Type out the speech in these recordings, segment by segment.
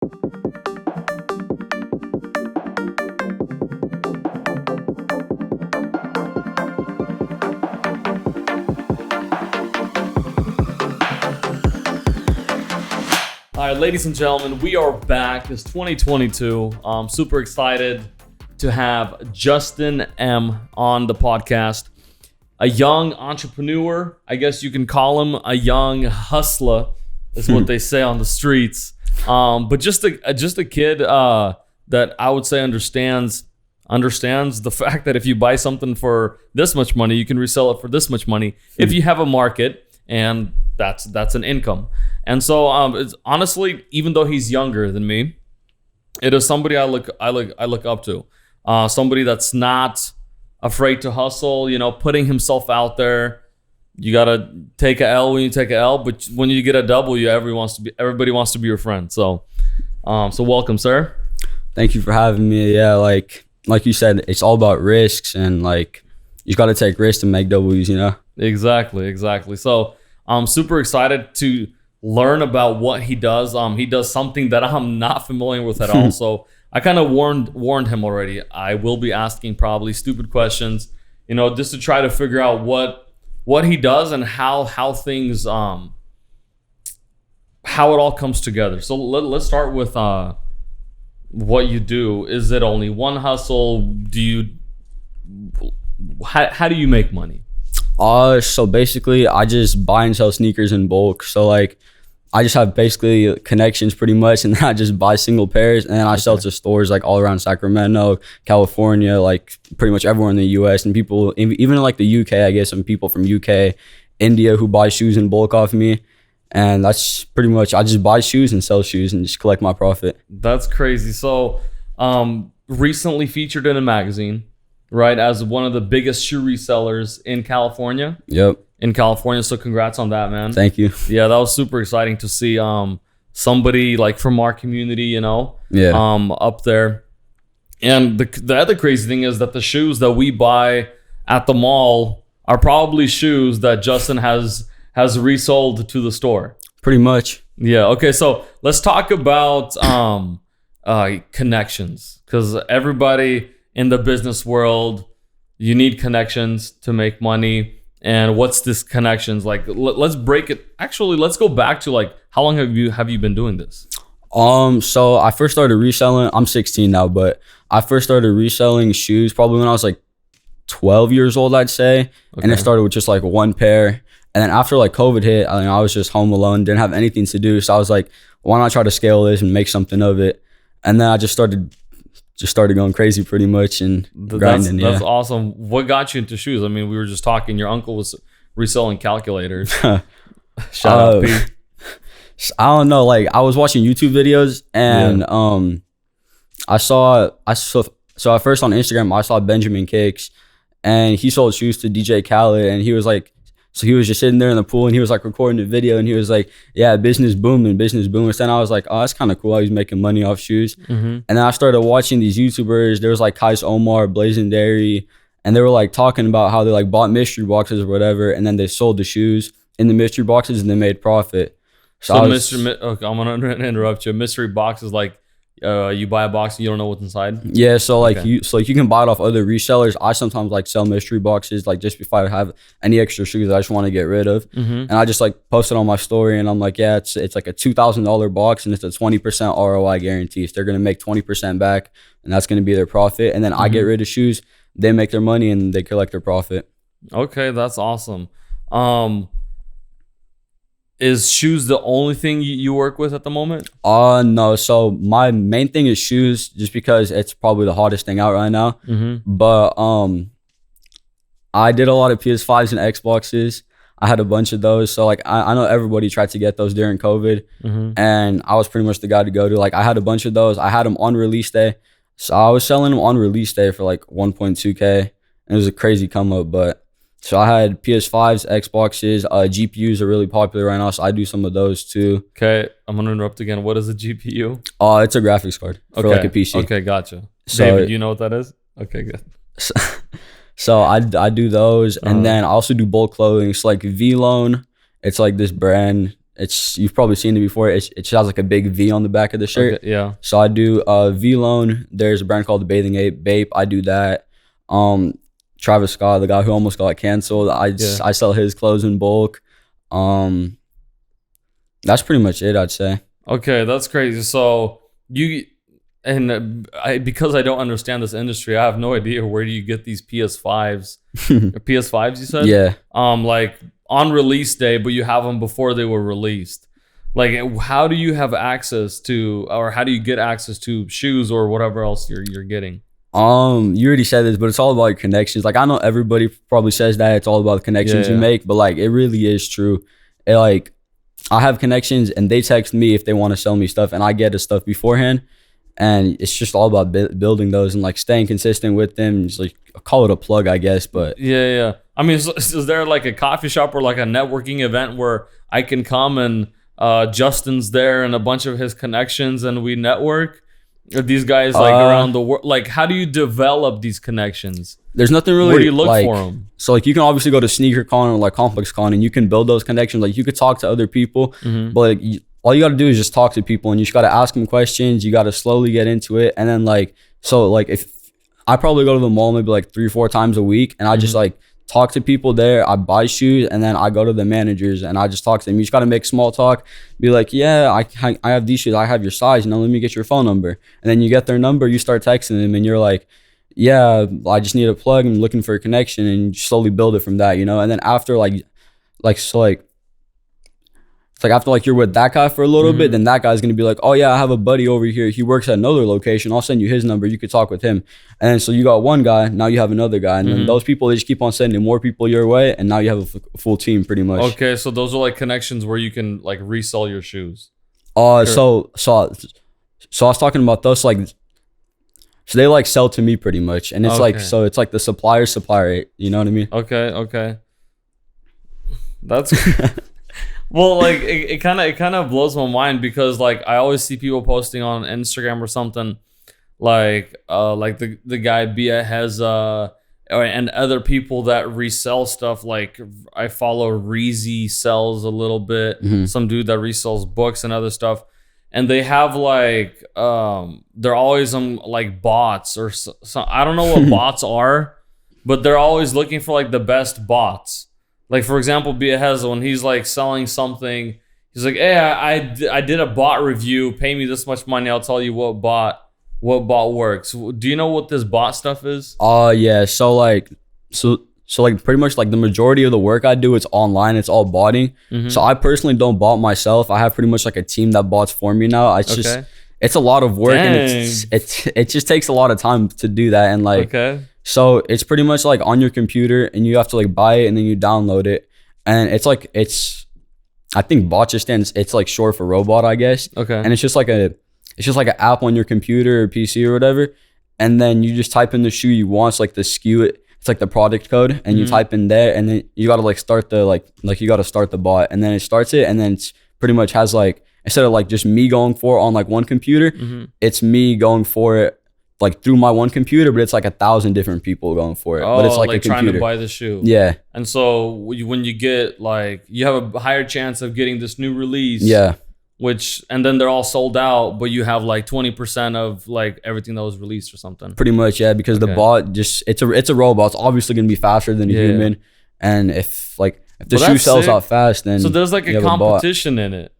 All right, ladies and gentlemen, we are back. It's 2022. I'm super excited to have Justin M. on the podcast. A young entrepreneur, I guess you can call him a young hustler, is what they say on the streets. But just a kid that I would say understands the fact that if you buy something for this much money, you can resell it for this much money if you have a market, and that's an income. And so it's honestly, even though he's younger than me, it is somebody I look up to. Somebody that's not afraid to hustle, putting himself out there. You gotta take a L when you take a L, but when you get a W, everybody wants to be your friend. So welcome, sir. Thank you for having me. Yeah, like you said, it's all about risks, and like you got to take risks to make W's. Exactly. So I'm super excited to learn about what he does. He does something that I'm not familiar with at all. So I kind of warned him already. I will be asking probably stupid questions, just to try to figure out what he does and how things how it all comes together. So let's start with what you do. Is it only one hustle? How do you make money? So basically I just buy and sell sneakers in bulk. So like I just have basically connections pretty much, and then I just buy single pairs, and then I sell to stores like all around Sacramento, California, like pretty much everywhere in the US, and people even in like the UK, I guess some people from UK, India who buy shoes in bulk off me. And that's pretty much, I just buy shoes and sell shoes and just collect my profit. That's crazy. So recently featured in a magazine, right, as one of the biggest shoe resellers in California. Yep. In California. So congrats on that, man. Thank you. Yeah, that was super exciting to see somebody like from our community, up there. And the other crazy thing is that the shoes that we buy at the mall are probably shoes that Justin has resold to the store. Pretty much. Yeah. Okay. So let's talk about connections, because everybody in the business world, you need connections to make money. And what's this connections like? Let's break it. Actually, let's go back to like, how long have you been doing this? So I first started reselling. I'm 16 now, but I first started reselling shoes probably when I was like 12 years old, I'd say. Okay. And it started with just like one pair. And then after like COVID hit, I was just home alone, didn't have anything to do. So I was like, why not try to scale this and make something of it? And then I just started going crazy pretty much and grinding. That's awesome. What got you into shoes? I mean, we were just talking. Your uncle was reselling calculators. Shout out, Pete. I don't know. Like I was watching YouTube videos, and I saw at first on Instagram I saw Benjamin Kicks, and he sold shoes to DJ Khaled, and he was like. So he was just sitting there in the pool, and he was like recording the video, and he was like, yeah, business booming. So then I was like, oh, that's kind of cool how he's making money off shoes. Mm-hmm. And then I started watching these YouTubers. There was like Kais Omar, Blazing Dairy, and they were like talking about how they like bought mystery boxes or whatever, and then they sold the shoes in the mystery boxes and they made profit. Okay, I'm gonna interrupt you. Mystery box is like you buy a box and you don't know what's inside. Yeah, so like you can buy it off other resellers. I sometimes like sell mystery boxes, like just if I have any extra shoes that I just want to get rid of, and I just like post it on my story, and I'm like, yeah, it's like a $2,000 box, and it's a 20% ROI guarantee. So they're gonna make 20% back, and that's gonna be their profit. And then I get rid of shoes, they make their money, and they collect their profit. Okay, that's awesome. Is shoes the only thing you work with at the moment? No. So my main thing is shoes, just because it's probably the hottest thing out right now. But I did a lot of PS5s and Xboxes. I had a bunch of those. So like I know everybody tried to get those during COVID, and I was pretty much the guy to go to. Like I had a bunch of those. I had them on release day. So I was selling them on release day for like 1.2K. And it was a crazy come up, but so I had PS5s, Xboxes, GPUs are really popular right now, so I do some of those too. Okay, I'm gonna interrupt again. What is a GPU? It's a graphics card for like a PC. Okay, gotcha. So, David, you know what that is? Okay, good. So I do those, and then I also do bulk clothing. It's like V-Loan. It's like this brand. you've probably seen it before. It just has like a big V on the back of the shirt. Okay, yeah. So I do V Loan. There's a brand called the Bathing Ape Bape. I do that. Travis Scott, the guy who almost got canceled, I sell his clothes in bulk. That's pretty much it, I'd say. Okay, that's crazy. So because I don't understand this industry, I have no idea where do you get these PS5s. PS5s, you said? Yeah. Like on release day, but you have them before they were released. Like, how do you have access to, or how do you get access to shoes or whatever else you're getting? You already said this, but it's all about your connections. Like, I know everybody probably says that it's all about the connections you make, but like, it really is true. Like, I have connections and they text me if they want to sell me stuff, and I get the stuff beforehand. And it's just all about building those and like staying consistent with them. Just like, call it a plug, I guess. But yeah. I mean, is there like a coffee shop or like a networking event where I can come and Justin's there and a bunch of his connections and we network? Are these guys like around the world? Like, how do you develop these connections? There's nothing really. Where do you look like, for them? So like, you can obviously go to SneakerCon or like ComplexCon and you can build those connections. Like, you could talk to other people, but like, all you got to do is just talk to people, and you just got to ask them questions. You got to slowly get into it. And then like, so like, if I probably go to the mall maybe like 3 or 4 times a week, and I just like talk to people there. I buy shoes, and then I go to the managers and I just talk to them. You just got to make small talk, be like, yeah, I have these shoes, I have your size, let me get your phone number. And then you get their number, you start texting them, and you're like, yeah, I just need a plug, I'm looking for a connection, and you slowly build it from that, and then after after like you're with that guy for a little bit, then that guy's gonna be like, oh yeah, I have a buddy over here, he works at another location, I'll send you his number, you could talk with him. And then so you got one guy, now you have another guy, and then those people, they just keep on sending more people your way, and now you have a full team pretty much. Okay, so those are like connections where you can like resell your shoes. So I was talking about those, like, so they like sell to me pretty much, and it's like, so it's like the supplier, you know what I mean? Okay. That's well, like it kind of blows my mind, because like I always see people posting on Instagram or something, like the guy Bia has and other people that resell stuff. Like, I follow Reezy sells a little bit, some dude that resells books and other stuff, and they have like they're always on like bots or so, I don't know what bots are, but they're always looking for like the best bots. Like, for example, Bia has, when he's like selling something, he's like, hey, I did a bot review, pay me this much money, I'll tell you what bot works. Do you know what this bot stuff is? Yeah. So like pretty much like the majority of the work I do, it's online, it's all botting. So I personally don't bot myself. I have pretty much like a team that bots for me now. It's just, it's a lot of work. Dang. And it just takes a lot of time to do that. And like, so it's pretty much like on your computer, and you have to like buy it, and then you download it. And it's like, I think bot just stands, it's like short for robot, I guess. And it's just like an app on your computer or PC or whatever. And then you just type in the shoe you want. It's like the SKU, it's like the product code, and you type in there, and then you got to like start the, you got to start the bot, and then it starts it. And then it's pretty much has like, instead of like just me going for it on like one computer, it's me going for it like through my one computer, but it's like 1,000 different people going for it. But it's like a computer. Trying to buy the shoe. Yeah. And so when you get like, you have a higher chance of getting this new release. Yeah. And then they're all sold out, but you have like 20% of like everything that was released or something. Pretty much, yeah, because the bot just, it's a robot. It's obviously going to be faster than a human. And if the shoe sells out fast, then so there's like a competition in it.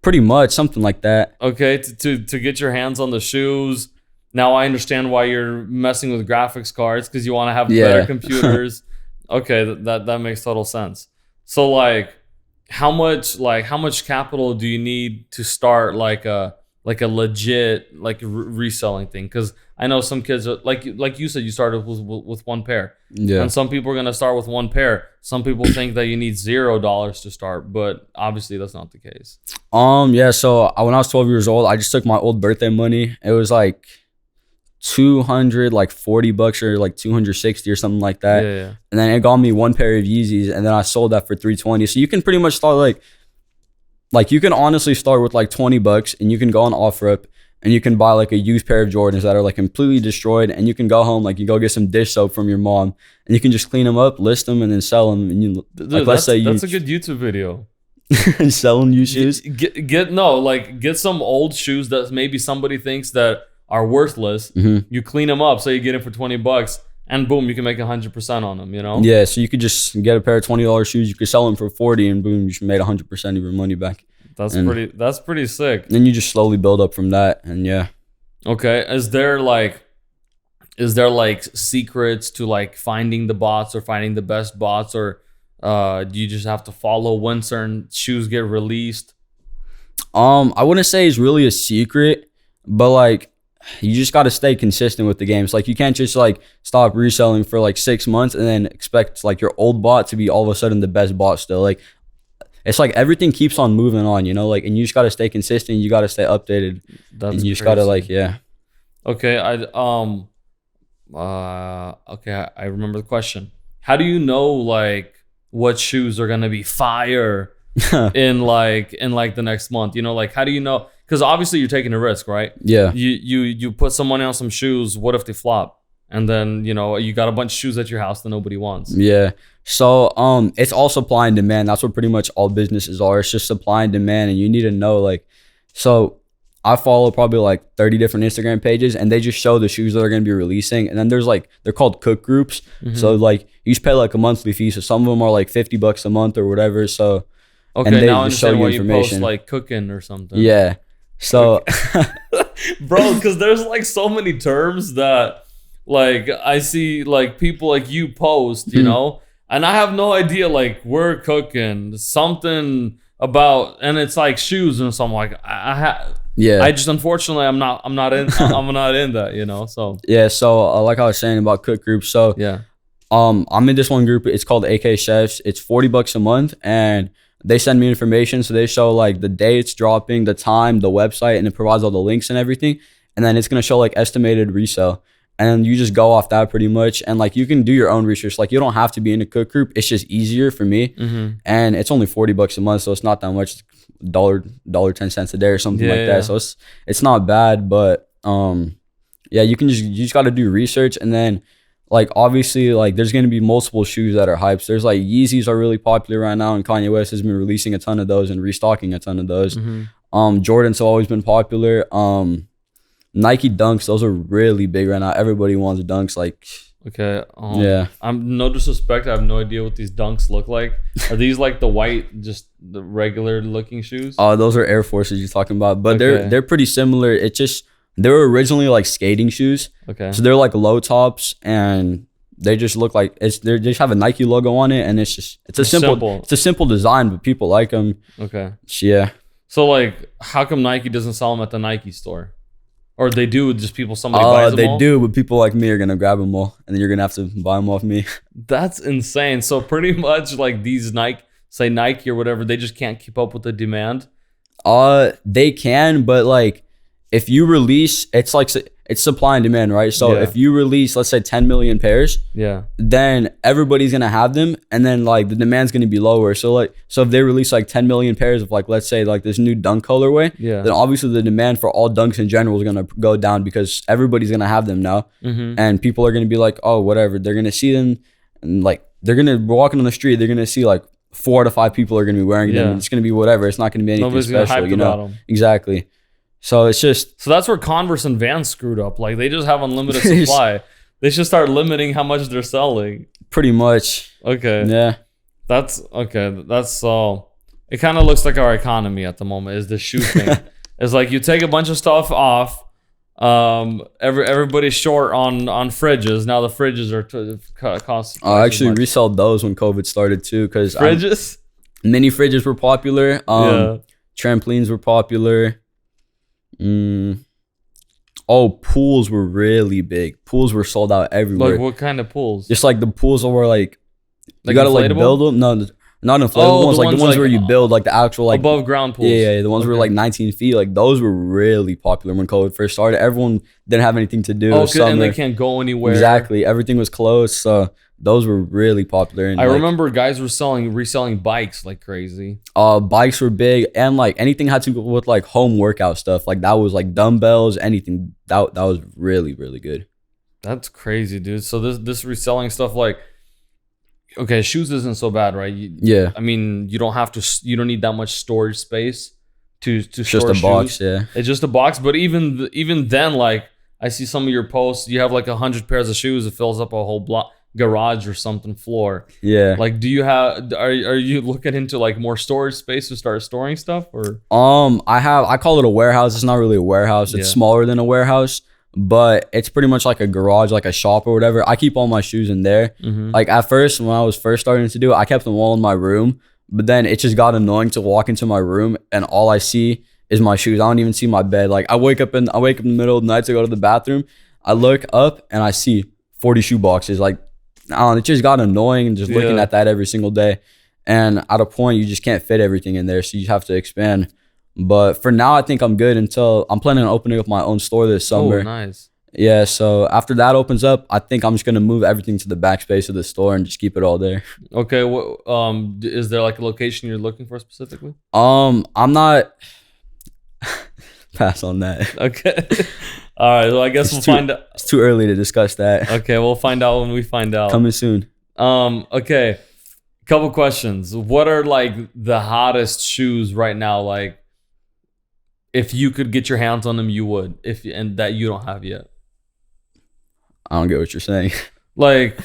Pretty much, something like that. Okay, to get your hands on the shoes. Now I understand why you're messing with graphics cards, because you want to have better computers. Okay, that makes total sense. So like, how much capital do you need to start like a legit like reselling thing? Because I know some kids are, like you said, you started with one pair. Yeah. And some people are gonna start with one pair. Some people think that you need $0 to start, but obviously that's not the case. Yeah. So when I was 12 years old, I just took my old birthday money. It was like $240 or like 260 or something like that. Yeah. And then it got me one pair of Yeezys, and then I sold that for $320. So you can pretty much start like you can honestly start with like $20, and you can go on OfferUp, and you can buy like a used pair of Jordans that are like completely destroyed, and you can go home, like you go get some dish soap from your mom, and you can just clean them up, list them, and then sell them. And Dude, that's a good YouTube video. Selling you shoes. Get some old shoes that maybe somebody thinks that are worthless. You clean them up, so you get it for $20, and boom, you can make 100% on them. Yeah, so you could just get a pair of $20 shoes. You could sell them for $40, and boom, you made 100% of your money back. That's pretty sick. Then you just slowly build up from that, and yeah. Okay, is there secrets to like finding the bots or finding the best bots, or do you just have to follow when certain shoes get released? I wouldn't say it's really a secret, but like you just got to stay consistent with the games. Like you can't just like stop reselling for like 6 months and then expect like your old bot to be all of a sudden the best bot still. Like it's like everything keeps on moving on, like, and you just got to stay consistent. You got to stay updated. That's and you just got to like, yeah. Okay. I remember the question. How do you know like what shoes are going to be fire in the next month? Like how do you know? Because obviously you're taking a risk, right? Yeah. You put someone on some shoes. What if they flop? And then, you got a bunch of shoes at your house that nobody wants. Yeah. So it's all supply and demand. That's what pretty much all businesses are. It's just supply and demand. And you need to know like, so I follow probably like 30 different Instagram pages, and they just show the shoes that they're going to be releasing. And then there's like, they're called cook groups. So like you just pay like a monthly fee. So some of them are like $50 a month or whatever. So okay, now I understand why you post like cooking or something. Yeah. So bro, because there's like so many terms that like I see like people like you post, and I have no idea like we're cooking something about, and it's like shoes and something like I just unfortunately I'm not in that, so yeah. So like I was saying about cook groups, so yeah, I'm in this one group. It's called AK Chefs. It's $40 a month, and they send me information. So they show like the day it's dropping, the time, the website, and it provides all the links and everything. And then it's gonna show like estimated resale. And you just go off that pretty much. And like you can do your own research. Like you don't have to be in a cook group. It's just easier for me. And it's only $40 a month, so it's not that much. $1.10 a day or something like that. So it's not bad. But yeah, you just gotta do research. And then like obviously like there's gonna be multiple shoes that are hyped. There's like Yeezys are really popular right now, and Kanye West has been releasing a ton of those and restocking a ton of those. Jordans have always been popular. Nike Dunks, those are really big right now. Everybody wants Dunks. Like, okay, yeah. I'm no disrespect. I have no idea what these Dunks look like. Are these like the white, just the regular looking shoes? Oh, those are Air Forces you're talking about, but they're pretty similar. It's just they were originally like skating shoes. Okay, so they're like low tops, and they just look like they just have a Nike logo on it, and it's a simple design, but people like them. Okay, yeah. So like, how come Nike doesn't sell them at the Nike store? Or they do, just somebody buys them all? They do, but people like me are going to grab them all, and then you're going to have to buy them off me. That's insane. So pretty much like these Nike or whatever, they just can't keep up with the demand? They can, but like if you release, it's supply and demand, right? So if you release, let's say 10 million pairs, then everybody's going to have them, and then like the demand's going to be lower. So if they release like 10 million pairs of like, let's say like this new dunk colorway, then obviously the demand for all dunks in general is going to go down because everybody's going to have them now. And people are going to be like, oh, whatever. They're going to see them, and like they're going to be walking on the street. They're going to see like 4 out of 5 people are going to be wearing them. And it's going to be whatever. It's not going to be anything Nobody's special, about them. Exactly. So it's just... So that's where Converse and Vans screwed up. Like they just have unlimited supply. They should start limiting how much they're selling. Pretty much. Okay. Yeah. That's okay. That's it kind of looks like our economy at the moment is the shoe thing. It's like you take a bunch of stuff off. Everybody's short on fridges. Now the fridges are cost. I actually resold those when COVID started too, because fridges, mini fridges were popular. Trampolines were popular. Pools were really big. Pools were sold out everywhere. Like what kind of pools? Just like the pools that were like you gotta like build them. No, not inflatable ones. Like the ones where you build like the actual like above ground pools. Yeah, the ones were like 19 feet. Like those were really popular when COVID first started. Everyone didn't have anything to do. And they can't go anywhere. Exactly, everything was closed. So those were really popular. And I remember guys were reselling bikes like crazy. Bikes were big, and like anything had to do with like home workout stuff. Like that was like dumbbells, anything. That was really, really good. That's crazy, dude. So this reselling stuff, like okay, shoes isn't so bad, right? Yeah. I mean, you don't need that much storage space to It's store just a shoes. box, yeah. It's just a box. But even then, like I see some of your posts, you have like 100 pairs of shoes. It fills up a whole block garage or something floor. Yeah. Like, are you looking into like more storage space to start storing stuff or? I call it a warehouse. It's not really a warehouse. It's smaller than a warehouse, but it's pretty much like a garage, like a shop or whatever. I keep all my shoes in there. Like at first, when I was first starting to do it, I kept them all in my room, but then it just got annoying to walk into my room and all I see is my shoes. I don't even see my bed. Like I wake up in the middle of the night to go to the bathroom. I look up and I see 40 shoe boxes. Like, I don't know, it just got annoying just looking at that every single day. And at a point, you just can't fit everything in there. So you have to expand. But for now, I think I'm good until I'm planning on opening up my own store this summer. Oh, nice. Yeah. So after that opens up, I think I'm just going to move everything to the backspace of the store and just keep it all there. Okay. Is there like a location you're looking for specifically? I'm not pass on that. Okay. All right. Well, I guess we'll find out. It's too early to discuss that. Okay. We'll find out when we find out. Coming soon. Okay. Couple questions. What are like the hottest shoes right now? Like, if you could get your hands on them, you would. And that you don't have yet. I don't get what you're saying. Like,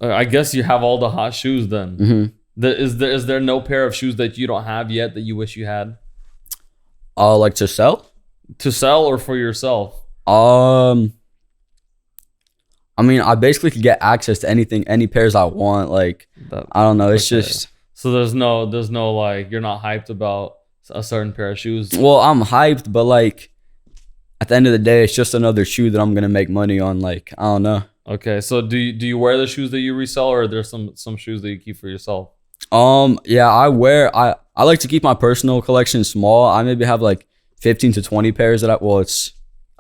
I guess you have all the hot shoes then. Is there no pair of shoes that you don't have yet that you wish you had? Like to sell? To sell or for yourself? I mean, I basically could get access to anything, any pairs I want. Like, I don't know. It's just. So there's no like, you're not hyped about a certain pair of shoes. Well, I'm hyped, but like, at the end of the day, it's just another shoe that I'm gonna make money on. Like, I don't know. Okay, so do you wear the shoes that you resell, or are there some shoes that you keep for yourself? Yeah, I like to keep my personal collection small. I maybe have like 15 to 20 pairs that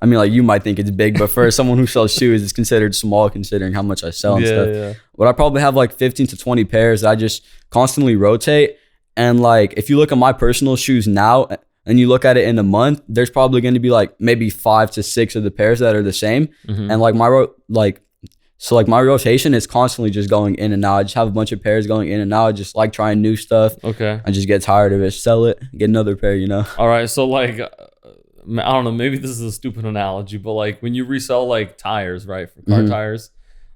I mean, like you might think it's big, but for someone who sells shoes, it's considered small considering how much I sell and stuff. Yeah. But I probably have like 15 to 20 pairs that I just constantly rotate. And like, if you look at my personal shoes now and you look at it in a month, there's probably going to be like maybe 5 to 6 of the pairs that are the same. And like my rotation is constantly just going in and out. I just have a bunch of pairs going in and out. I just like trying new stuff. Okay. I just get tired of it, sell it, get another pair, you know? All right. So like, I don't know, maybe this is a stupid analogy, but like when you resell like tires, right, for car tires,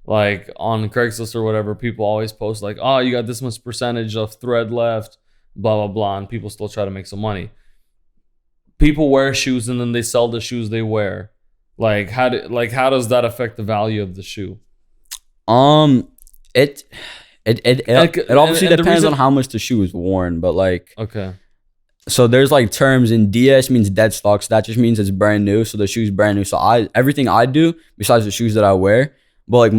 like on Craigslist or whatever, people always post like, oh, you got this much percentage of thread left, blah, blah, blah, and people still try to make some money. People wear shoes and then they sell the shoes they wear. Like how does that affect the value of the shoe? It obviously depends on how much the shoe is worn, but like, okay. So there's like terms in DS means dead stock. So that just means it's brand new. So the shoe's brand new. So everything I do besides the shoes that I wear, but like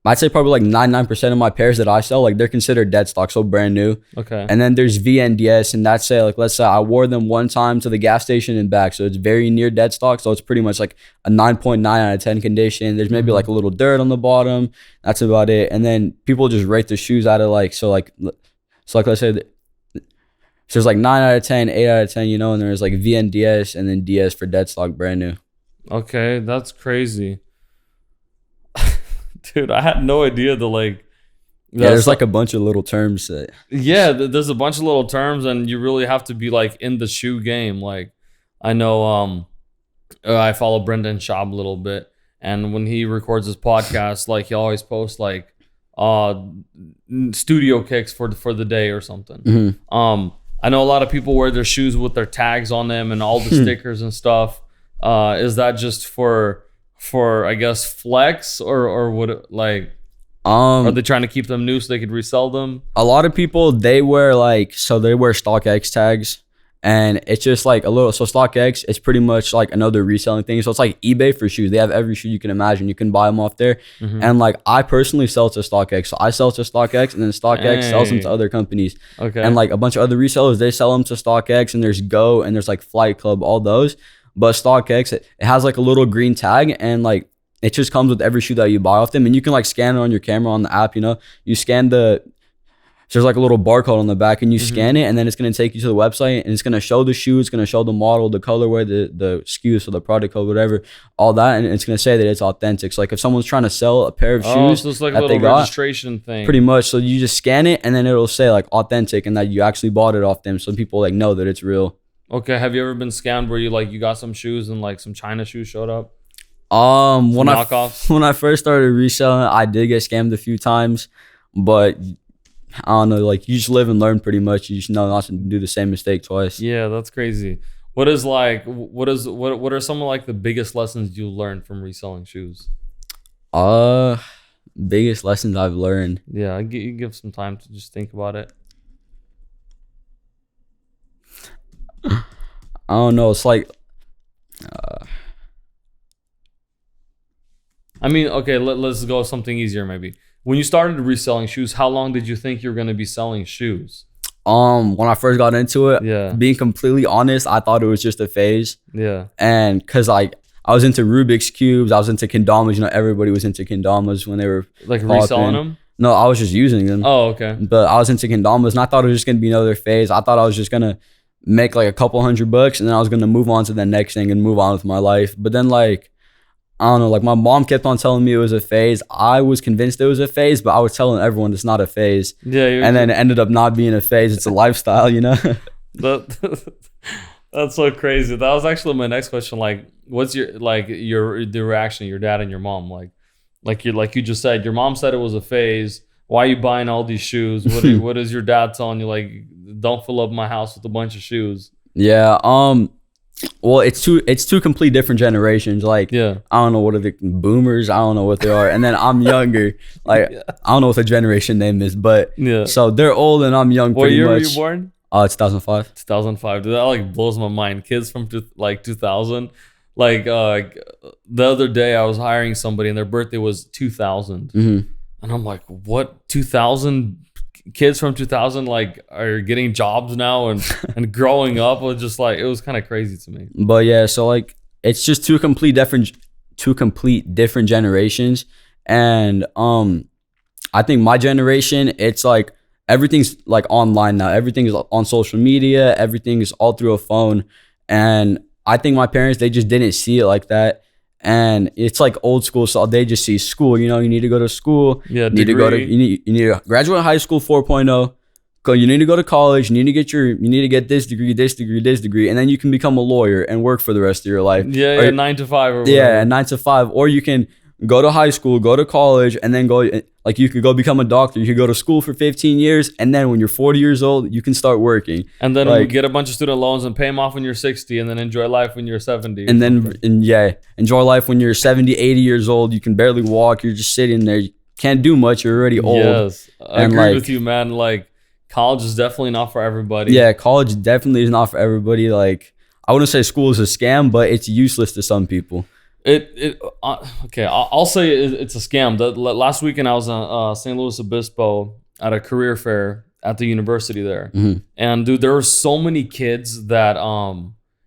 I'd say probably like 99% of my pairs that I sell, like they're considered dead stock, so brand new. Okay. And then there's VNDS, and that's say like, let's say I wore them one time to the gas station and back, so it's very near dead stock. So it's pretty much like a 9.9 out of 10 condition. There's maybe like a little dirt on the bottom. That's about it. And then people just rate the shoes out of like, so like let's say so there's like 9 out of 10, 8 out of 10, you know, and there's like VNDS and then DS for dead stock, brand new. Okay, that's crazy. Dude, I had no idea there's like a bunch of little terms that. Yeah, there's a bunch of little terms, and you really have to be like in the shoe game. Like, I know I follow Brendan Schaub a little bit, and when he records his podcast, like he always posts like studio kicks for the day or something. I know a lot of people wear their shoes with their tags on them and all the stickers and stuff. Is that just for I guess flex or would it like are they trying to keep them new so they could resell them? A lot of people they wear StockX tags, and it's just like a little. So StockX is pretty much like another reselling thing. So it's like eBay for shoes. They have every shoe you can imagine. You can buy them off there. And like I personally sell to StockX. So I sell to StockX, and then StockX sells them to other companies. Okay. And like a bunch of other resellers, they sell them to StockX, and there's Go, and there's like Flight Club, all those. But StockX, it has like a little green tag, and like it just comes with every shoe that you buy off them, and you can like scan it on your camera on the app. You know, you scan the So there's like a little barcode on the back, and you Mm-hmm. scan it, and then it's gonna take you to the website, and it's gonna show the shoe, it's gonna show the model, the colorway, the SKU, so the product code, whatever, all that, and it's gonna say that it's authentic. So like if someone's trying to sell a pair of shoes, so it's like a that little they got, registration thing. pretty much. So you just scan it, and then it'll say like authentic, and that you actually bought it off them, so people like know that it's real. Okay, have you ever been scammed where you got some shoes and like some China shoes showed up? When Knockoffs? when I first started reselling, I did get scammed a few times, but I don't know, like you just live and learn pretty much. You just know not to do the same mistake twice. Yeah, that's crazy. What are some of like the biggest lessons you learned from reselling shoes? Biggest lessons I've learned. Yeah, you give some time to just think about it. I don't know. It's like, I mean, okay, let's go with something easier maybe. When you started reselling shoes, how long did you think you were going to be selling shoes? when I first got into it, Yeah. being completely honest, I thought it was just a phase. Yeah. And cause like I was into Rubik's cubes, I was into kendamas. You know, everybody was into kendamas when they were Like popping. reselling them? No, I was just using them. Oh, okay. But I was into kendamas, and I thought it was just gonna be another phase. I thought I was just gonna make like a couple $100, and then I was gonna move on to the next thing and move on with my life. But then like, I don't know, like my mom kept on telling me it was a phase. I was convinced it was a phase, but I was telling everyone it's not a phase. Yeah. And then it ended up not being a phase. It's a lifestyle, you know? That's so crazy. That was actually my next question. Like, what's the reaction of your dad and your mom? Like you just said, your mom said it was a phase. Why are you buying all these shoes? What is your dad telling you? Like, don't fill up my house with a bunch of shoes. Yeah. Well, it's two complete different generations. Like, Yeah. I don't know what are the boomers. I don't know what they are. And then I'm younger. Like, Yeah. I don't know what the generation name is, but Yeah. so they're old and I'm young. What Pretty year much. were you born? 2005. 2005. Dude, that like blows my mind. Kids from 2000. Like the other day I was hiring somebody and their birthday was 2000. Mm-hmm. And I'm like, what? 2000 kids from 2000 like are getting jobs now and growing up. Was just like, it was kind of crazy to me. But yeah, so like it's just two complete different generations. And I think my generation, it's like everything's like online now. Everything is on social media. Everything is all through a phone. And I think my parents, they just didn't see it like that. And it's like old school, so they just see school. You know, you need to go to school. Yeah, you need to go to you need to graduate high school 4.0. You need to go to college. You need to get this degree, and then you can become a lawyer and work for the rest of your life. Yeah, Or, 9 to 5 or whatever. yeah, 9 to 5. Or you can go to high school, go to college, and then go, like you could go become a doctor. You could go to school for 15 years, and then when you're 40 years old, you can start working. And then like, get a bunch of student loans and pay them off when you're 60, and then enjoy life when you're 70. And then, enjoy life when you're 70, 80 years old. You can barely walk. You're just sitting there. You can't do much. You're already old. Yes, I And, agree like, with you, man. Like, college is definitely not for everybody. Yeah, college definitely is not for everybody. Like, I wouldn't say school is a scam, but it's useless to some people. Okay, I'll say it's a scam. Last weekend I was in St. Louis Obispo at a career fair at the university there. Mm-hmm. And dude, there are so many kids that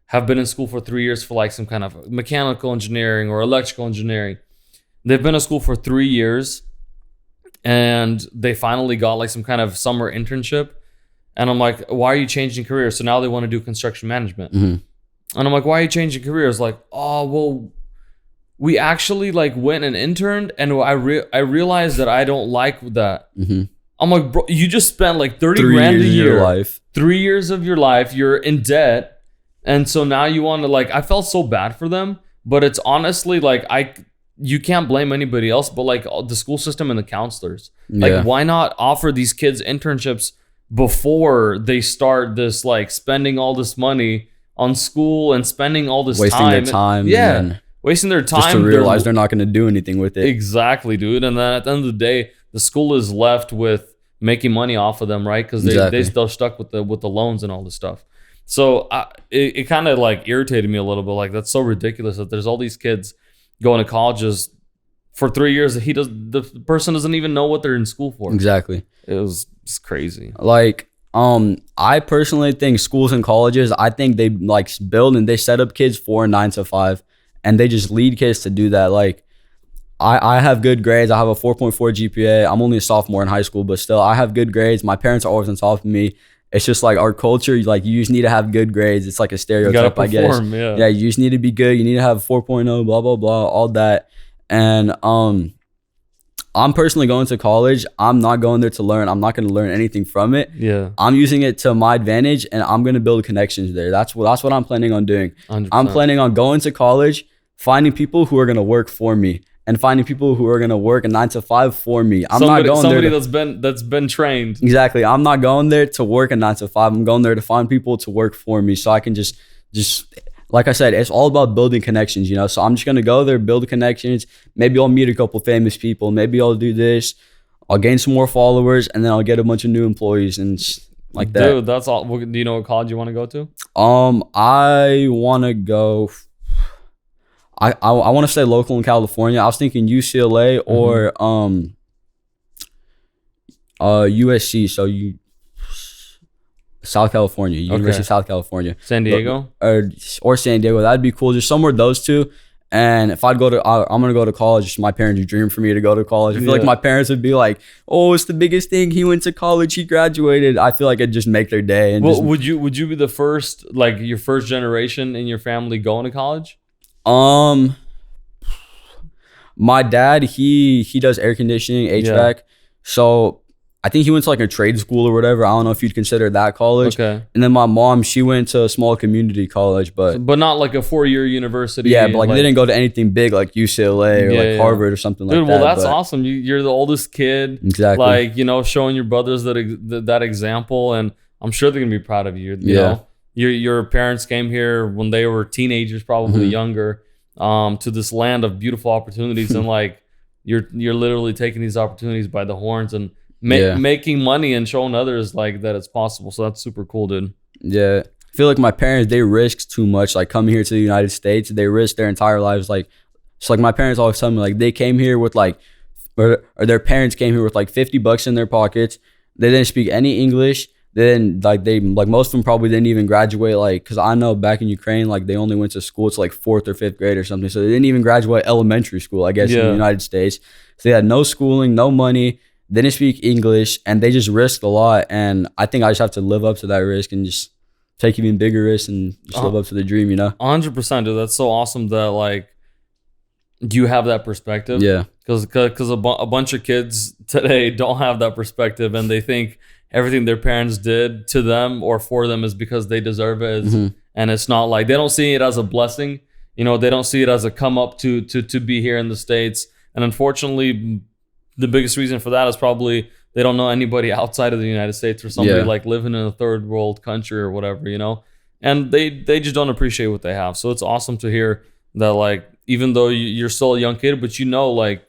have been in school for 3 years for like some kind of mechanical engineering or electrical engineering. They've been in school for 3 years and they finally got like some kind of summer internship. And I'm like, why are you changing careers? So now they want to do construction management. Mm-hmm. And I'm like, why are you changing careers? Like, oh, well, we actually like went and interned, and I realized that I don't like that. Mm-hmm. I'm like, bro, you just spent like 30 3 grand a years of year, your life. 3 years of your life. You're in debt, and so now you want to like. I felt so bad for them, but it's honestly like you can't blame anybody else, but like the school system and the counselors. Like, why not offer these kids internships before they start this like spending all this money on school and spending all this wasting their time. Yeah. Wasting their time. Just to realize they're not going to do anything with it. Exactly, dude. And then at the end of the day, the school is left with making money off of them, right? Because they still stuck with the loans and all this stuff. So it kind of like irritated me a little bit. Like, that's so ridiculous that there's all these kids going to colleges for 3 years that the person doesn't even know what they're in school for. Exactly. It's crazy. Like, I personally think schools and colleges, I think they like build and they set up kids for 9 to 5, and they just lead kids to do that. Like, I have good grades. I have a 4.4 GPA. I'm only a sophomore in high school, but still I have good grades. My parents are always on top of me. It's just like our culture, like you just need to have good grades. It's like a stereotype, I guess. Yeah, you just need to be good. You need to have 4.0, blah, blah, blah, all that. And I'm personally going to college. I'm not going there to learn. I'm not going to learn anything from it. Yeah. I'm using it to my advantage, and I'm going to build connections there. That's what I'm planning on doing. 100%. I'm planning on going to college, finding people who are going to work for me, and finding people who are going to work a 9 to 5 for me. Somebody that's been trained. Exactly. I'm not going there to work a 9 to 5. I'm going there to find people to work for me, so I can just like I said, it's all about building connections, you know? So I'm just going to go there, build connections. Maybe I'll meet a couple famous people. Maybe I'll do this. I'll gain some more followers, and then I'll get a bunch of new employees and like that. Dude, that's all. Do you know what college you want to go to? I want to go... I want to stay local in California. I was thinking UCLA or USC. So South California, University of South California, San Diego, or San Diego. That'd be cool. Just somewhere those two. And if I'm gonna go to college. My parents' dream for me to go to college. I feel like my parents would be like, "Oh, it's the biggest thing. He went to college. He graduated." I feel like it'd just make their day. And would you be the first, like your first generation in your family going to college? My dad, he does air conditioning, HVAC. So I think he went to like a trade school or whatever. I don't know if you'd consider that college. Okay. And then my mom, she went to a small community college, but not like a 4-year university. Yeah, but like they didn't go to anything big like UCLA or like Harvard or something like that. Dude, well, that's awesome. You're the oldest kid. Exactly. Like, you know, showing your brothers that example, and I'm sure they're gonna be proud of you. You know, your parents came here when they were teenagers, probably younger, to this land of beautiful opportunities, and like you're literally taking these opportunities by the horns and making money and showing others like that it's possible. So that's super cool, dude. Yeah. I feel like my parents, they risked too much. Like coming here to the United States, they risked their entire lives. Like, so like my parents always tell me, like they came here with like, or their parents came here with like $50 in their pockets. They didn't speak any English. Then like most of them probably didn't even graduate. Like, cause I know back in Ukraine, like they only went to school to like 4th or 5th grade or something. So they didn't even graduate elementary school, I guess, in the United States. So they had no schooling, no money. They didn't speak English, and they just risked a lot. And I think I just have to live up to that risk and just take even bigger risks and just live up to the dream, you know? 100%, dude. That's so awesome that like you have that perspective. Yeah. Because a bunch of kids today don't have that perspective, and they think everything their parents did to them or for them is because they deserve it. And it's not like, they don't see it as a blessing. You know, they don't see it as a come up to be here in the States. And unfortunately, the biggest reason for that is probably they don't know anybody outside of the United States, or somebody like living in a third world country or whatever, you know, and they just don't appreciate what they have. So it's awesome to hear that, like, even though you're still a young kid, but you know, like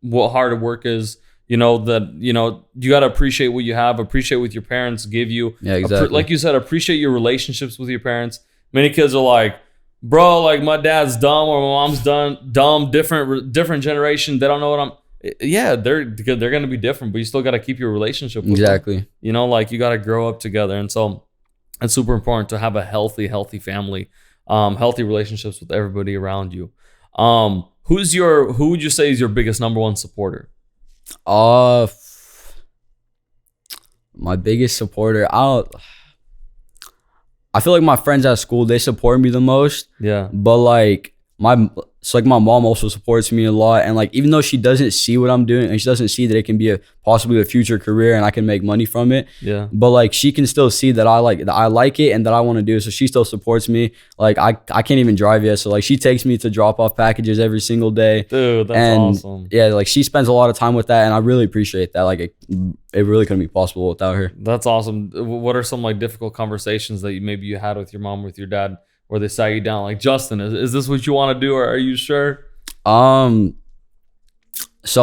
what hard work is, you know, that, you know, you got to appreciate what you have, appreciate what your parents give you. Yeah, exactly. Like you said, appreciate your relationships with your parents. Many kids are like, bro, like my dad's dumb or my mom's dumb, different generation. They don't know what I'm. Yeah, they're going to be different, but you still got to keep your relationship with them. You know, like you got to grow up together. And so it's super important to have a healthy family, healthy relationships with everybody around you. Who would you say is your biggest number one supporter? My biggest supporter, I feel like my friends at school, they support me the most. Yeah. But like my mom also supports me a lot, and like even though she doesn't see what I'm doing and she doesn't see that it can be possibly a future career and I can make money from it, but like she can still see that I like it and that I want to do it, so she still supports me. Like I can't even drive yet, so like she takes me to drop off packages every single day. Dude, that's awesome. Yeah, like she spends a lot of time with that, and I really appreciate that. Like it really couldn't be possible without her. That's awesome. What are some like difficult conversations that you had with your mom, with your dad, where they sat you down like, Justin, is this what you want to do, or are you sure? So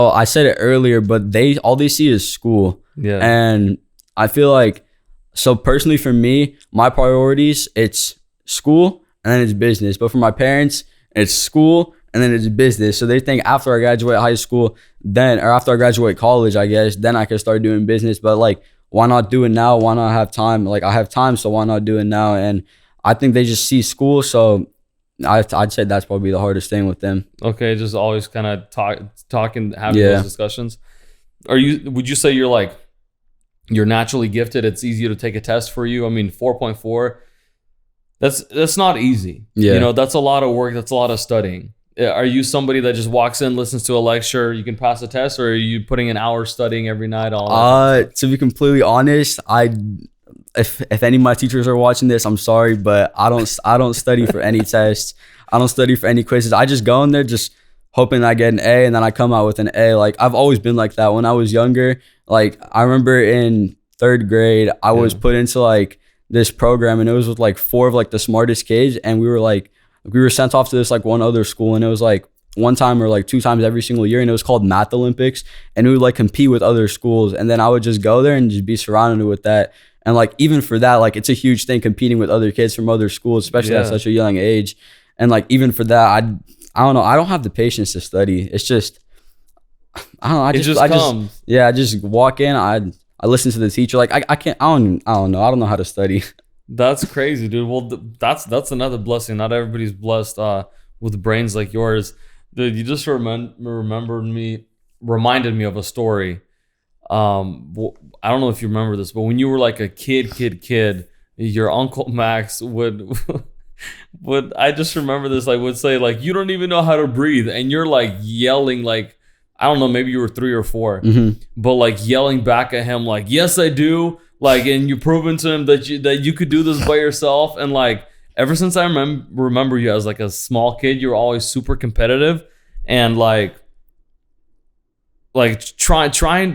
I said it earlier, but all they see is school. Yeah. And I feel like, so personally for me, my priorities, it's school and then it's business. But for my parents, it's school and then it's business. So they think after I graduate high school, or after I graduate college, I guess, then I can start doing business. But like, why not do it now? Why not have time? Like I have time, so why not do it now? And I think they just see school. So I'd say that's probably the hardest thing with them. Okay, just always kind of talking, having those discussions. Would you say you're naturally gifted? It's easier to take a test for you. I mean, 4.4, that's not easy. Yeah. That's a lot of work. That's a lot of studying. Are you somebody that just walks in, listens to a lecture, you can pass a test, or are you putting an hour studying every night? To be completely honest, if any of my teachers are watching this, I'm sorry, but I don't study for any tests. I don't study for any quizzes. I just go in there just hoping I get an A, and then I come out with an A. Like, I've always been like that. When I was younger, like, I remember in 3rd grade, I was put into like this program, and it was with like 4 of like the smartest kids, and we were sent off to this like one other school, and it was like 1 time or like 2 times every single year, and it was called Math Olympics, and we would like compete with other schools, and then I would just go there and just be surrounded with that. And like, even for that, like, it's a huge thing competing with other kids from other schools, especially at such a young age. And like, even for that, I don't know, I don't have the patience to study. It's just, I don't know, I just walk in, I listen to the teacher. Like, I don't know how to study. That's crazy, dude. Well, that's another blessing. Not everybody's blessed with brains like yours. Dude, you just reminded me of a story. I don't know if you remember this, but when you were like a kid, your Uncle Max would I just remember this, like, would say like, you don't even know how to breathe, and you're like yelling, like, I don't know, maybe you were 3 or 4, but like yelling back at him like, yes I do, like, and you proving to him that you could do this by yourself. And like, ever since I remember you as like a small kid, you were always super competitive, and like trying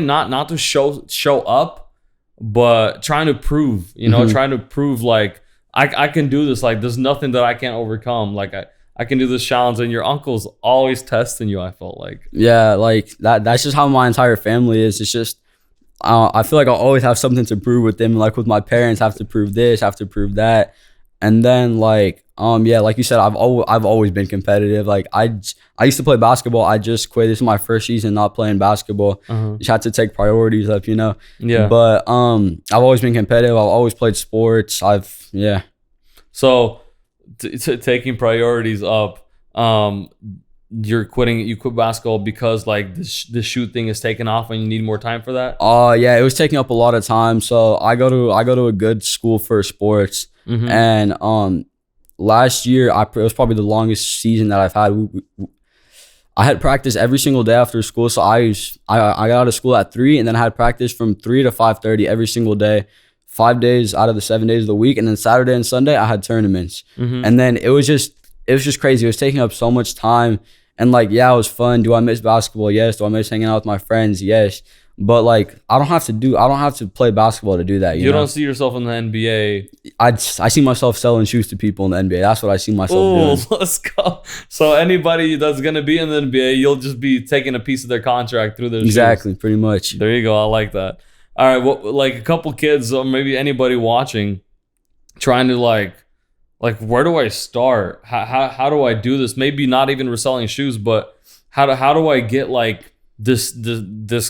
not to show up, but trying to prove, trying to prove like, I can do this. Like, there's nothing that I can't overcome. Like, I can do this challenge. And your uncle's always testing you, I felt like. Yeah, like that's just how my entire family is. It's just, I feel like I'll always have something to prove with them. Like with my parents, have to prove this, have to prove that. And then like, like you said, I've always been competitive. Like I used to play basketball. I just quit. This is my first season not playing basketball. Just had to take priorities up, Yeah. But I've always been competitive. I've always played sports. So taking priorities up, you quit basketball because like the shoot thing is taking off and you need more time for that? Yeah, it was taking up a lot of time. So I go to a good school for sports. And last year it was probably the longest season that I've had. I had practice every single day after school. So I got out of school at 3, and then I had practice from 3 to 5:30 every single day, 5 days out of the 7 days of the week. And then Saturday and Sunday I had tournaments. And then it was just crazy. It was taking up so much time. And like, yeah, it was fun. Do I miss basketball? Yes. Do I miss hanging out with my friends? Yes. But like, I don't have to play basketball to do that. You know? Don't see yourself in the NBA. I see myself selling shoes to people in the NBA. That's what I see myself doing. Let's go. So anybody that's going to be in the NBA, you'll just be taking a piece of their contract through their Exactly, shoes. pretty much. There you go. I like that. All right. Well, like a couple kids, or maybe anybody watching, trying to like where do I start? How do I do this? Maybe not even reselling shoes, but how do I get like this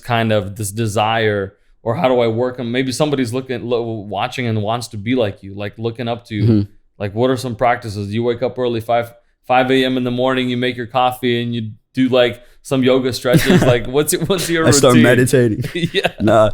kind of this desire, or how do I work on? Maybe somebody's watching and wants to be like you, like looking up to you. Like, what are some practices? You wake up early, 5 a.m. in the morning, you make your coffee and you do like some yoga stretches. Like, what's your routine? I start meditating. Yeah. Nah.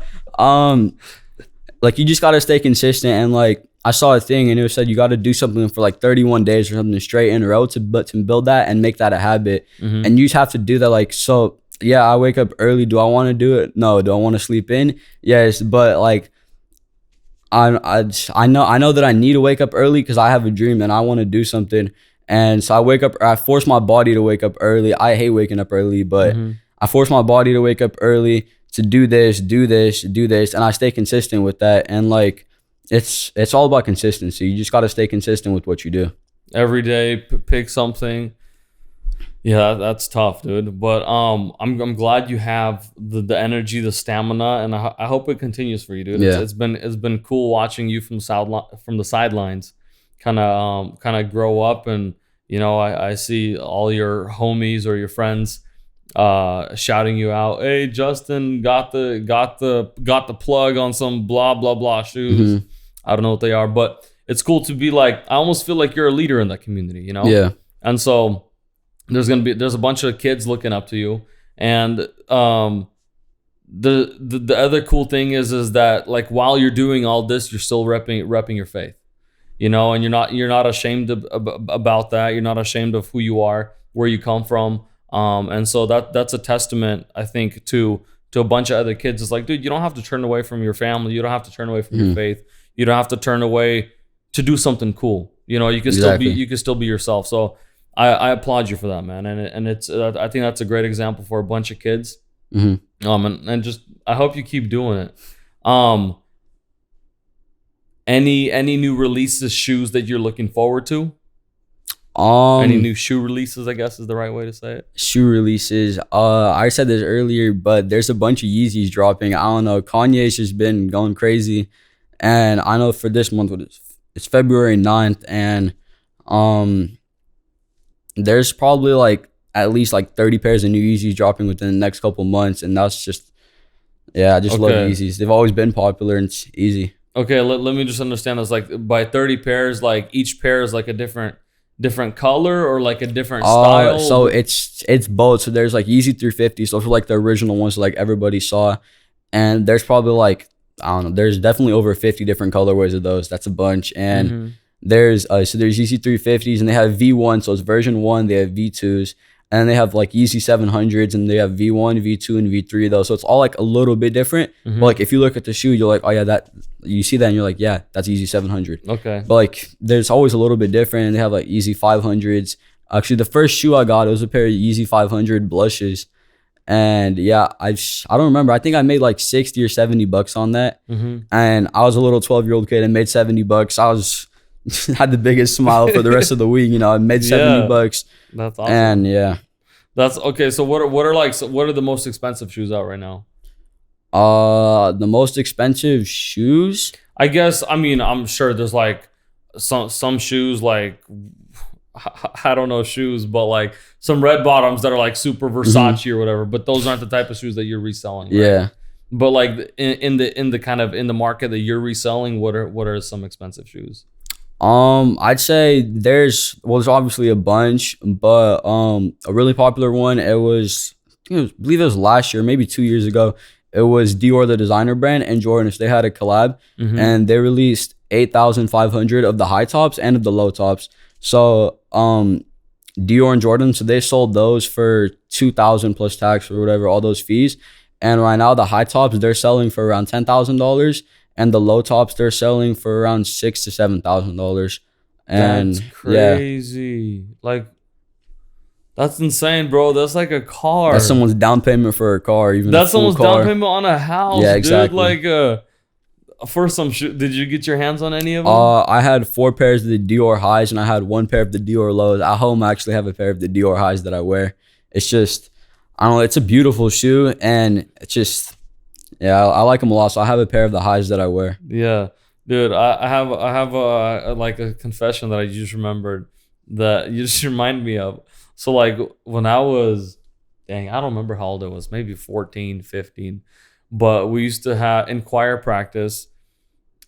Like, you just gotta stay consistent. And like, I saw a thing and it said you got to do something for like 31 days or something straight in a row to build that and make that a habit. And you just have to do that. Like, so yeah, I wake up early. Do I want to do it? No. Do I want to sleep in? Yes. But like, I know that I need to wake up early because I have a dream and I want to do something. And so I force my body to wake up early. I hate waking up early, but I force my body to wake up early to do this. And I stay consistent with that. And like, it's all about consistency. You just got to stay consistent with what you do. Every day, pick something. Yeah, that's tough, dude. But I'm glad you have the energy, the stamina, and I hope it continues for you, dude. Yeah. It's been cool watching you from the sidelines, kind of grow up, and I see all your homies or your friends shouting you out. Hey, Justin got the plug on some blah blah blah shoes. I don't know what they are, but it's cool to be like, I almost feel like you're a leader in that community, you know? Yeah. And so there's a bunch of kids looking up to you. And the other cool thing is that like while you're doing all this, you're still repping your faith, you know, and you're not ashamed about that. You're not ashamed of who you are, where you come from. And so that's a testament, I think, to a bunch of other kids. It's like, dude, you don't have to turn away from your family. You don't have to turn away from your faith. You don't have to turn away to do something cool. You know, you can still be yourself. So I applaud you for that, man. And it's I think that's a great example for a bunch of kids. And just I hope you keep doing it. Any new releases, shoes that you're looking forward to? Any new shoe releases, I guess is the right way to say it. Shoe releases. I said this earlier, but there's a bunch of Yeezys dropping. I don't know. Kanye's just been going crazy. And I know for this month, it's February 9th. And there's probably like at least like 30 pairs of new Yeezys dropping within the next couple months. And that's just, I just love Yeezys. They've always been popular and it's easy. Okay, let me just understand this. Like by 30 pairs, like each pair is like a different color or like a different style? So it's both. So there's like Yeezy 350. So those are like the original ones like everybody saw. And there's probably like, I don't know, there's definitely over 50 different colorways of those. That's a bunch. And there's Yeezy 350s and they have V1. So it's version 1. They have V2s. And they have like Yeezy 700s and they have V1, V2, and V3 though. So it's all like a little bit different. But like if you look at the shoe, you're like, oh yeah, you see that and you're like, yeah, that's Yeezy 700. Okay. But like there's always a little bit different. And they have like Yeezy 500s. Actually, the first shoe I got, it was a pair of Yeezy 500 blushes. And yeah, I don't remember. I think I made like 60 or 70 bucks on that. And I was a little 12-year-old kid and made 70 bucks. I was had the biggest smile for the rest of the week. You know, I made 70 bucks. That's awesome. And yeah. That's okay. So what are the most expensive shoes out right now? The most expensive shoes? I guess, I mean, I'm sure there's like some shoes like, I don't know shoes, but like some red bottoms that are like super Versace or whatever, but those aren't the type of shoes that you're reselling. Right? Yeah. But like in the kind of in the market that you're reselling, what are some expensive shoes? I'd say there's obviously a bunch, but a really popular one, I believe it was last year, maybe 2 years ago. It was Dior, the designer brand, and Jordans. They had a collab and they released 8,500 of the high tops and of the low tops. So Dior and Jordan, so they sold those for 2,000 plus tax or whatever, all those fees. And right now the high tops, they're selling for around $10,000. And the low tops, they're selling for around $6,000 to $7,000. And that's crazy. Like, that's insane, bro. That's like a car. That's someone's down payment for a car. Even that's someone's down payment on a house. Yeah, exactly. Dude, like, for some did you get your hands on any of them? I had 4 pairs of the Dior highs and I had 1 pair of the Dior lows. At home, I actually have a pair of the Dior highs that I wear. It's just, I don't know. It's a beautiful shoe and it's just. Yeah, I like them a lot. So I have a pair of the highs that I wear. Yeah, dude, I have a confession that I just remembered that you just reminded me of. So like when I was, I don't remember how old I was, maybe 14, 15. But we used to have in choir practice.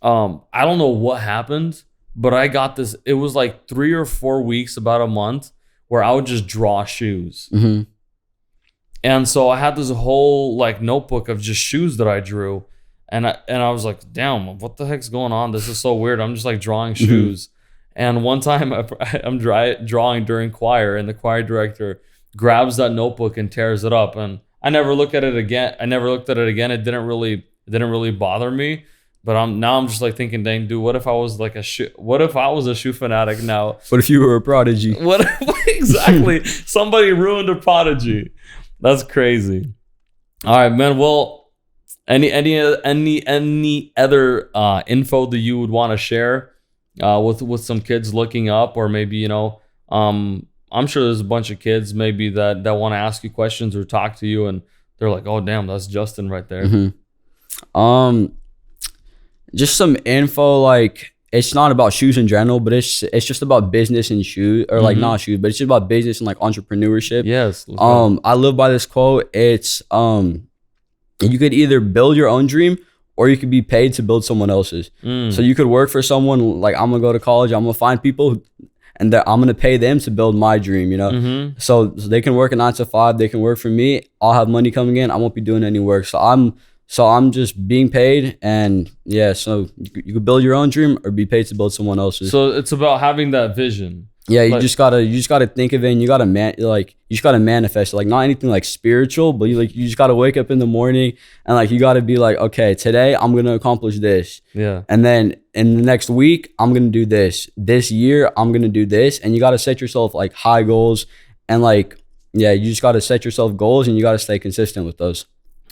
I don't know what happened, but I got this. It was like 3 or 4 weeks, about a month, where I would just draw shoes. And so I had this whole like notebook of just shoes that I drew. And I was like, damn, what the heck's going on? This is so weird. I'm just like drawing shoes. And one time I'm drawing during choir and the choir director grabs that notebook and tears it up. And I never looked at it again. It didn't really bother me. But I'm just like thinking, dang, dude, what if I was a shoe fanatic now? What if you were a prodigy? What exactly? Somebody ruined a prodigy. That's crazy. All right, man. Well, any other info that you would want to share with some kids looking up, or maybe I'm sure there's a bunch of kids maybe that want to ask you questions or talk to you, and they're like, oh damn, that's Justin right there. Just some info, like it's not about shoes in general, but it's just about business and shoes, or like not shoes, but it's just about business and like entrepreneurship. Yes. I live by this quote. It's you could either build your own dream or you could be paid to build someone else's. So you could work for someone, like I'm gonna go to college, I'm gonna find people and I'm gonna pay them to build my dream, you know? So they can work a 9 to 5, they can work for me, I'll have money coming in, I won't be doing any work. So I'm just being paid, and yeah, so you could build your own dream or be paid to build someone else's. So it's about having that vision. Yeah, you just gotta think of it, and you gotta manifest it. Like, not anything like spiritual, but you just gotta wake up in the morning and like you gotta be like, okay, today I'm gonna accomplish this. Yeah. And then in the next week, I'm gonna do this. This year, I'm gonna do this. And you gotta set yourself like high goals, and like, yeah, you just gotta set yourself goals, and you gotta stay consistent with those.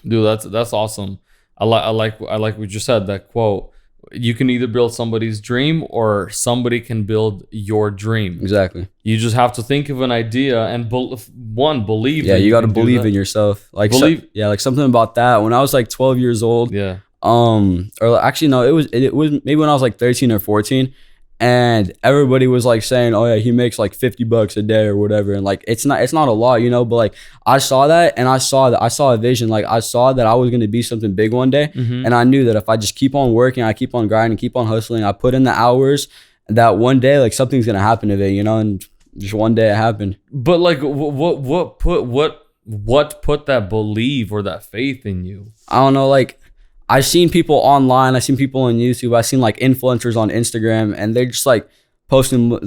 Dude, that's awesome. I like what you said, that quote. You can either build somebody's dream or somebody can build your dream. Exactly. You just have to think of an idea and believe. Yeah, you got to believe in yourself. Like, like something about that. When I was like 12 years old. Yeah. Or actually no, it was maybe when I was like 13 or 14, and everybody was like saying, oh yeah, he makes like $50 a day or whatever, and like it's not a lot, you know, but like I saw that, and I saw a vision. Like, I saw that I was going to be something big one day, and I knew that if I just keep on working, I keep on grinding, keep on hustling, I put in the hours, that one day like something's going to happen to it, you know. And just one day it happened. But like what put that belief or that faith in you? I don't know, like I've seen people online, I've seen people on YouTube, I've seen like influencers on Instagram, and they're just like posting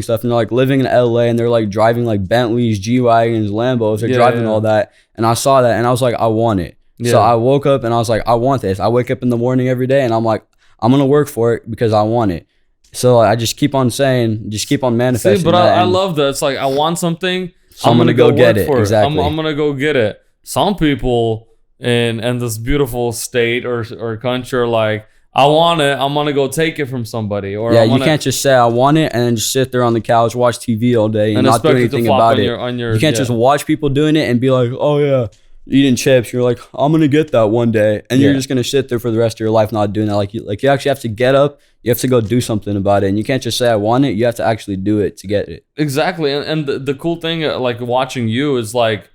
stuff, and they're like living in LA, and they're like driving like Bentleys, G-Wagons, Lambos, they're driving all that. And I saw that, and I was like, I want it. So I woke up and I was like, I want this. I wake up in the morning every day and I'm like, I'm gonna work for it because I want it. So I just keep on manifesting. See, but I love that. It's like, I want something, so I'm gonna go get it. Exactly. I'm gonna go get it. Some people in this beautiful state or country are like, I want it, I'm gonna go take it from somebody. Or yeah, you can't just say I want it and then just sit there on the couch, watch TV all day and not do anything about it. You can't just watch people doing it and be like, oh yeah, eating chips. You're like, I'm gonna get that one day, and you're just gonna sit there for the rest of your life not doing that. Like you actually have to get up. You have to go do something about it, and you can't just say I want it. You have to actually do it to get it. Exactly. And the cool thing, like watching you, is like,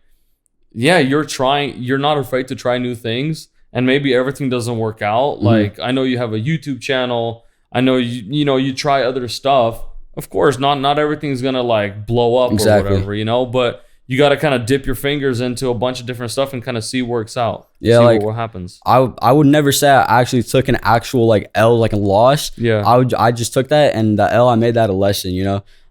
yeah, you're not afraid to try new things, and maybe everything doesn't work out. Like, I know you have a YouTube channel. I know you try other stuff. Of course, not everything's gonna like blow up or whatever, but you got to kind of dip your fingers into a bunch of different stuff and kind of see what works out. Yeah, see what happens. I would never say I actually took an actual like L, like a loss. Yeah, I just took that, and the L, I made that a lesson.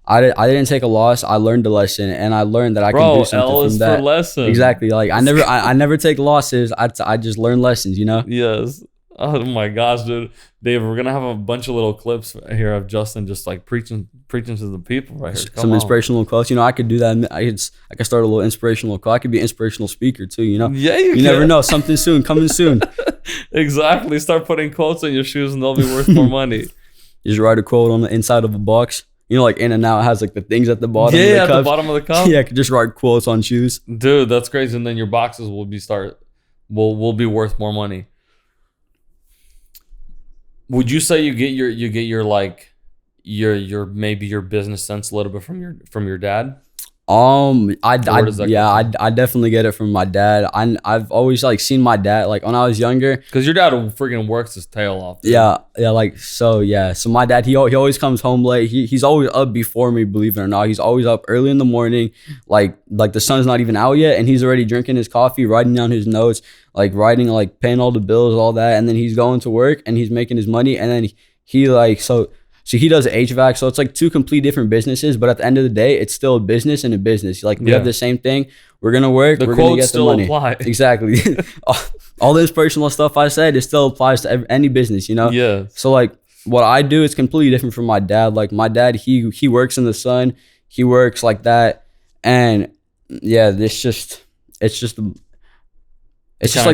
I didn't take a loss. I learned a lesson, and I learned that I can do something L from that. For lesson. Exactly. Like I never take losses. I just learn lessons. Yes. Oh my gosh, dude. Dave, we're gonna have a bunch of little clips here of Justin just like preaching to the people right here. Some inspirational quotes. I could do that. I could start a little inspirational quote. I could be an inspirational speaker too. Yeah, you never know. Something soon, coming soon. Exactly. Start putting quotes on your shoes, and they'll be worth more money. You just write a quote on the inside of a box. Like In-N-Out has like the things at the bottom. Yeah, at the bottom of the cup. Yeah, I could just write quotes on shoes. Dude, that's crazy. And then your boxes will be worth more money. Would you say you get your like your maybe your business sense a little bit from your dad? I definitely get it from my dad. I've always like seen my dad like when I was younger, because your dad freaking works his tail off. Dude. So my dad, he always comes home late. He's always up before me, believe it or not. He's always up early in the morning, like the sun's not even out yet, and he's already drinking his coffee, writing down his notes, like paying all the bills, all that, and then he's going to work and he's making his money, and then he like So he does HVAC, so it's like two complete different businesses, but at the end of the day, it's still a business and a business. Like we have the same thing. We're gonna work. We're gonna get the money. Apply. Exactly. All the inspirational stuff I said, it still applies to any business. Yeah. So like what I do is completely different from my dad. Like my dad, he works in the sun. He works like that, and yeah, it's just like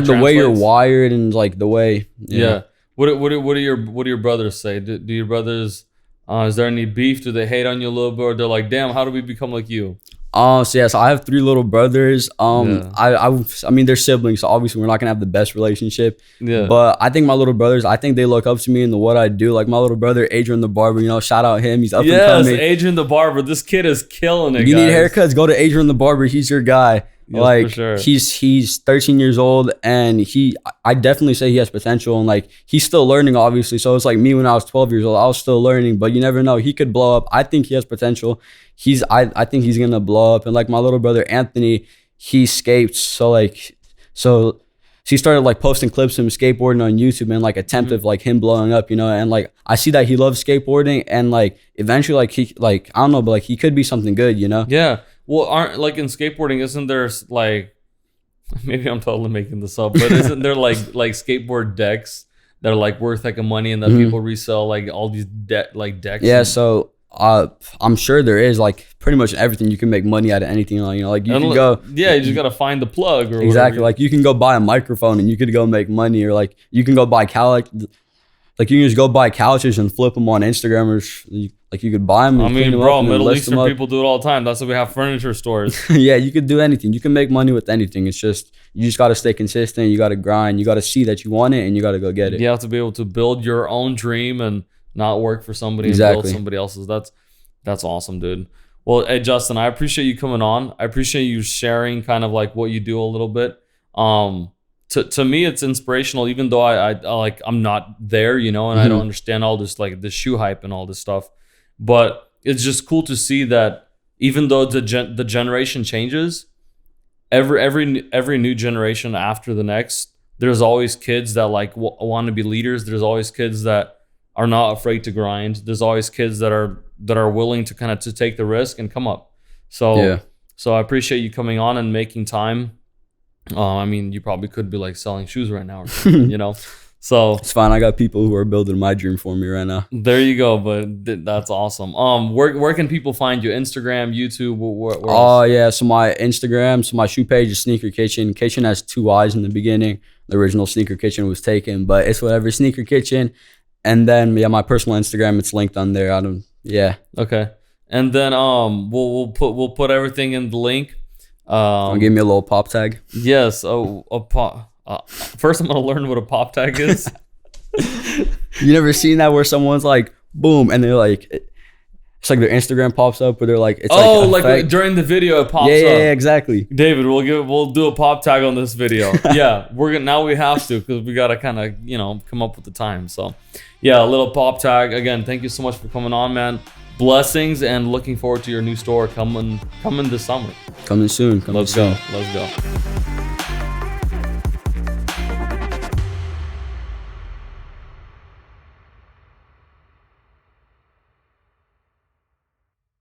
the way you're wired and like the way. Yeah. What do your brothers say? Do your brothers, is there any beef? Do they hate on you a little bit, or they're like, damn, how do we become like you? So I have 3 little brothers. I mean they're siblings, so obviously we're not gonna have the best relationship. Yeah. But I think my little brothers, I think they look up to me in what I do. Like my little brother Adrian the barber, shout out him. He's up and coming. Yes, Adrian the barber. This kid is killing it. If you need haircuts, go to Adrian the barber. He's your guy. Yes, like for sure. he's 13 years old, and I definitely say he has potential, and like he's still learning, obviously. So it's like me when I was 12 years old, I was still learning, but you never know. He could blow up. I think he has potential. I think he's gonna blow up. And like my little brother Anthony, he skates, so he started like posting clips of him skateboarding on YouTube and like attempt of like him blowing up, and like I see that he loves skateboarding, and like eventually like I don't know, but like he could be something good, Yeah. Well, aren't like in skateboarding, isn't there like, maybe I'm totally making this up, but isn't there like skateboard decks that are like worth like a money and that people resell like all these decks? Yeah, so I'm sure there is like pretty much everything. You can make money out of anything, like you can go. Yeah, you just gotta find the plug or exactly. whatever. Like you can go buy a microphone and you could go make money, or like you can go buy like you can just go buy couches and flip them on Instagram, or like you could buy them. I mean, bro, Middle Eastern people do it all the time. That's why we have furniture stores. Yeah, you could do anything. You can make money with anything. It's just you just gotta stay consistent. You gotta grind. You gotta see that you want it, and you gotta go get it. You have to be able to build your own dream and not work for somebody and build somebody else's. That's awesome, dude. Well, hey Justin, I appreciate you coming on. I appreciate you sharing kind of like what you do a little bit. To me, it's inspirational, even though I'm not there, and I don't understand all this like the shoe hype and all this stuff. But it's just cool to see that even though the generation changes, every new generation after the next, there's always kids that like want to be leaders. There's always kids that are not afraid to grind. There's always kids that are willing to kind of to take the risk and come up. So I appreciate you coming on and making time. I mean, you probably could be like selling shoes right now, or something, So it's fine. I got people who are building my dream for me right now. There you go. But that's awesome. Where can people find you? Instagram, YouTube? Yeah. So my Instagram, my shoe page is Sneaker Kitchen. Kitchen has 2 I's in the beginning. The original Sneaker Kitchen was taken, but it's whatever, Sneaker Kitchen. And then my personal Instagram, it's linked on there. Okay. And then we'll put everything in the link. Give me a little pop tag. Yes. First, I'm gonna learn what a pop tag is. You never seen that where someone's like, boom, and they're like, it's like their Instagram pops up, or they're like, it's like during the video it pops up. Yeah, exactly. David, we'll do a pop tag on this video. Yeah, we have to, because we gotta kind of come up with the time. So yeah, a little pop tag. Again, thank you so much for coming on, man. Blessings, and looking forward to your new store coming this summer. Coming soon. Let's go.